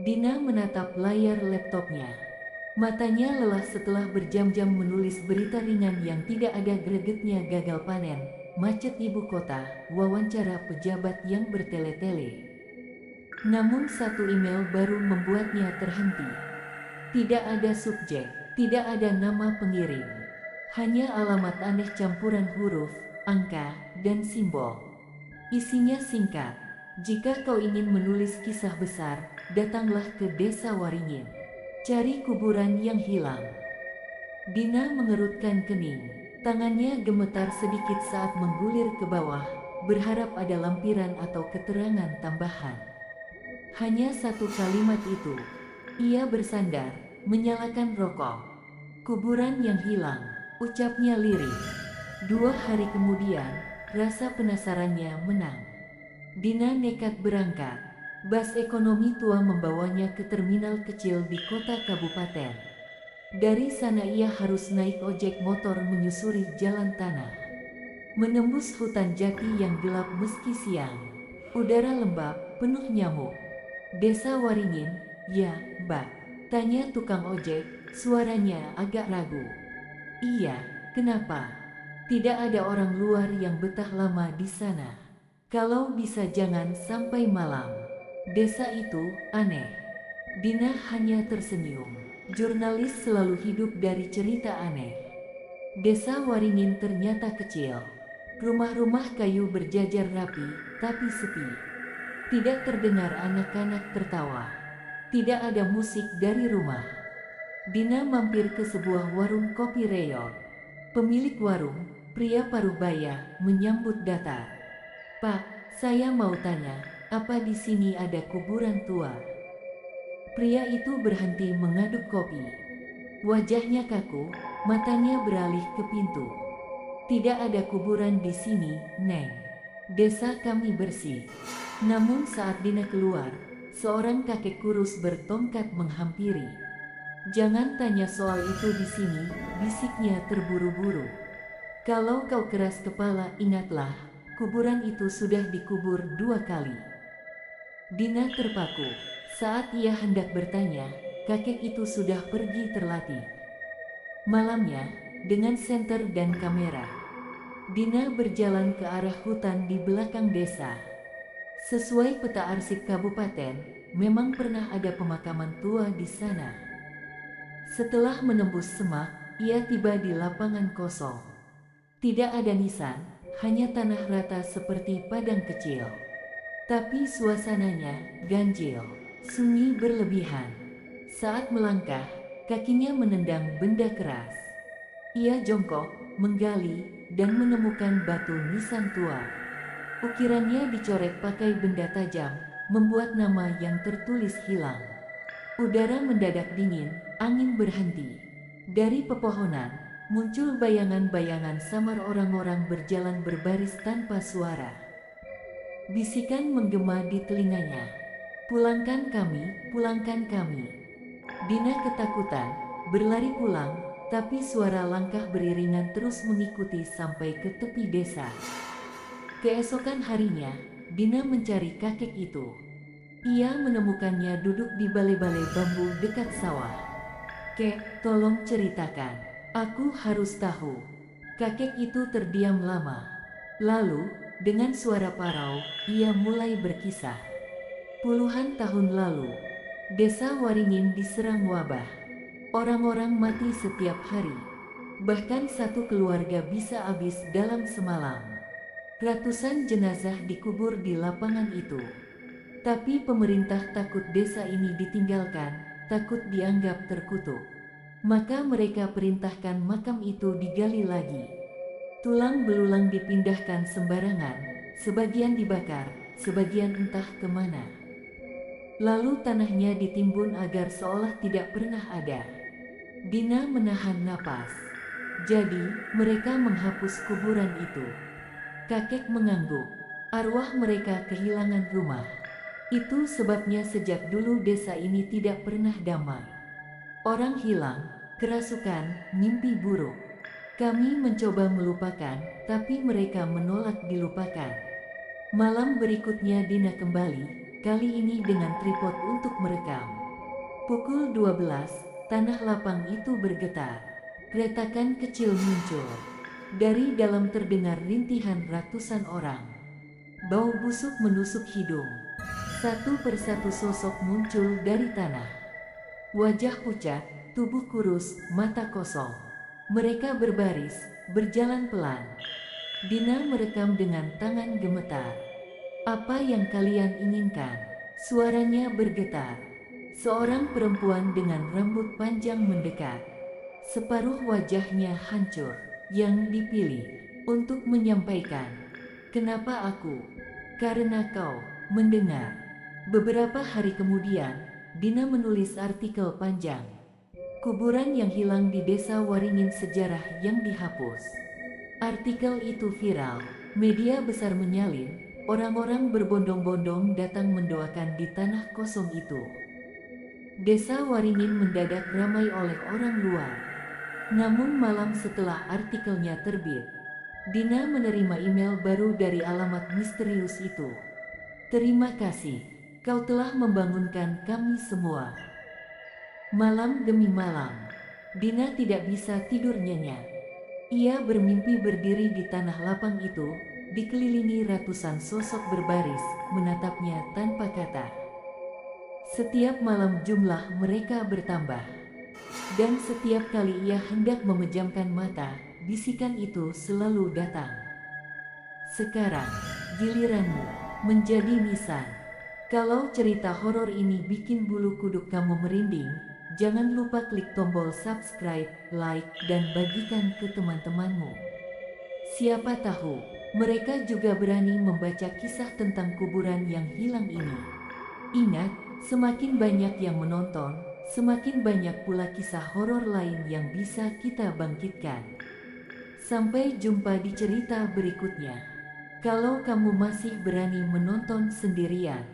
Dina menatap layar laptopnya. Matanya lelah setelah berjam-jam menulis berita ringan yang tidak ada gregetnya: gagal panen, macet ibu kota, wawancara pejabat yang bertele-tele. Namun satu email baru membuatnya terhenti. Tidak ada subjek, tidak ada nama pengirim. Hanya alamat aneh campuran huruf, angka, dan simbol. Isinya singkat. Jika kau ingin menulis kisah besar, datanglah ke Desa Waringin. Cari kuburan yang hilang. Dina mengerutkan kening. Tangannya gemetar sedikit saat menggulir ke bawah, berharap ada lampiran atau keterangan tambahan. Hanya satu kalimat itu. Ia bersandar, menyalakan rokok. Kuburan yang hilang, ucapnya lirih. 2 hari kemudian, rasa penasarannya menang. Dina nekat berangkat. Bas ekonomi tua membawanya ke terminal kecil di kota kabupaten. Dari sana ia harus naik ojek motor menyusuri jalan tanah. Menembus hutan jati yang gelap meski siang. Udara lembab, penuh nyamuk. Desa Waringin, ya, Mbak? Tanya tukang ojek, suaranya agak ragu. Iya, kenapa? Tidak ada orang luar yang betah lama di sana. Kalau bisa jangan sampai malam. Desa itu aneh. Dina hanya tersenyum. Jurnalis selalu hidup dari cerita aneh. Desa Waringin ternyata kecil. Rumah-rumah kayu berjajar rapi, tapi sepi. Tidak terdengar anak-anak tertawa. Tidak ada musik dari rumah. Dina mampir ke sebuah warung kopi reog. Pemilik warung, pria parubaya, menyambut datar. Pak, saya mau tanya, apa di sini ada kuburan tua? Pria itu berhenti mengaduk kopi. Wajahnya kaku, matanya beralih ke pintu. Tidak ada kuburan di sini, Neng. Desa kami bersih. Namun saat Dina keluar, seorang kakek kurus bertongkat menghampiri. Jangan tanya soal itu di sini, bisiknya terburu-buru. Kalau kau keras kepala, ingatlah, kuburan itu sudah dikubur 2 kali. Dina terpaku. Saat ia hendak bertanya, kakek itu sudah pergi terlatih. Malamnya, dengan senter dan kamera, Dina berjalan ke arah hutan di belakang desa. Sesuai peta arsip kabupaten, memang pernah ada pemakaman tua di sana. Setelah menembus semak, ia tiba di lapangan kosong. Tidak ada nisan, hanya tanah rata seperti padang kecil. Tapi suasananya ganjil, sunyi berlebihan. Saat melangkah, kakinya menendang benda keras. Ia jongkok, menggali, dan menemukan batu nisan tua. Ukirannya dicoret pakai benda tajam, membuat nama yang tertulis hilang. Udara mendadak dingin, angin berhenti. Dari pepohonan, muncul bayangan-bayangan samar orang-orang berjalan berbaris tanpa suara. Bisikan menggema di telinganya. Pulangkan kami, pulangkan kami. Dina ketakutan, berlari pulang, tapi suara langkah beriringan terus mengikuti sampai ke tepi desa. Keesokan harinya, Dina mencari kakek itu. Ia menemukannya duduk di balai-balai bambu dekat sawah. Kek, tolong ceritakan. Aku harus tahu. Kakek itu terdiam lama. Lalu, dengan suara parau, ia mulai berkisah. Puluhan tahun lalu, Desa Waringin diserang wabah. Orang-orang mati setiap hari. Bahkan satu keluarga bisa habis dalam semalam. Ratusan jenazah dikubur di lapangan itu. Tapi pemerintah takut desa ini ditinggalkan, takut dianggap terkutuk. Maka mereka perintahkan makam itu digali lagi. Tulang belulang dipindahkan sembarangan, sebagian dibakar, sebagian entah kemana. Lalu tanahnya ditimbun agar seolah tidak pernah ada. Dina menahan napas. Jadi, mereka menghapus kuburan itu. Kakek mengangguk. Arwah mereka kehilangan rumah. Itu sebabnya sejak dulu desa ini tidak pernah damai. Orang hilang, kerasukan, mimpi buruk. Kami mencoba melupakan, tapi mereka menolak dilupakan. Malam berikutnya Dina kembali, kali ini dengan tripod untuk merekam. Pukul 12, tanah lapang itu bergetar. Retakan kecil muncul. Dari dalam terdengar rintihan ratusan orang. Bau busuk menusuk hidung. Satu persatu sosok muncul dari tanah. Wajah pucat, tubuh kurus, mata kosong. Mereka berbaris, berjalan pelan. Dina merekam dengan tangan gemetar. "Apa yang kalian inginkan?" Suaranya bergetar. Seorang perempuan dengan rambut panjang mendekat. Separuh wajahnya hancur. Yang dipilih untuk menyampaikan, "Kenapa aku?" "Karena kau." Mendengar. Beberapa hari kemudian, Dina menulis artikel panjang. Kuburan yang hilang di Desa Waringin, sejarah yang dihapus. Artikel itu viral. Media besar menyalin, orang-orang berbondong-bondong datang mendoakan di tanah kosong itu. Desa Waringin mendadak ramai oleh orang luar. Namun malam setelah artikelnya terbit, Dina menerima email baru dari alamat misterius itu. "Terima kasih, kau telah membangunkan kami semua." Malam demi malam, Dina tidak bisa tidur nyenyak. Ia bermimpi berdiri di tanah lapang itu, dikelilingi ratusan sosok berbaris, menatapnya tanpa kata. Setiap malam jumlah mereka bertambah. Dan setiap kali ia hendak memejamkan mata, bisikan itu selalu datang. "Sekarang, giliranmu menjadi nisan." Kalau cerita horor ini bikin bulu kuduk kamu merinding, jangan lupa klik tombol subscribe, like, dan bagikan ke teman-temanmu. Siapa tahu, mereka juga berani membaca kisah tentang kuburan yang hilang ini. Ingat, semakin banyak yang menonton, semakin banyak pula kisah horor lain yang bisa kita bangkitkan. Sampai jumpa di cerita berikutnya. Kalau kamu masih berani menonton sendirian,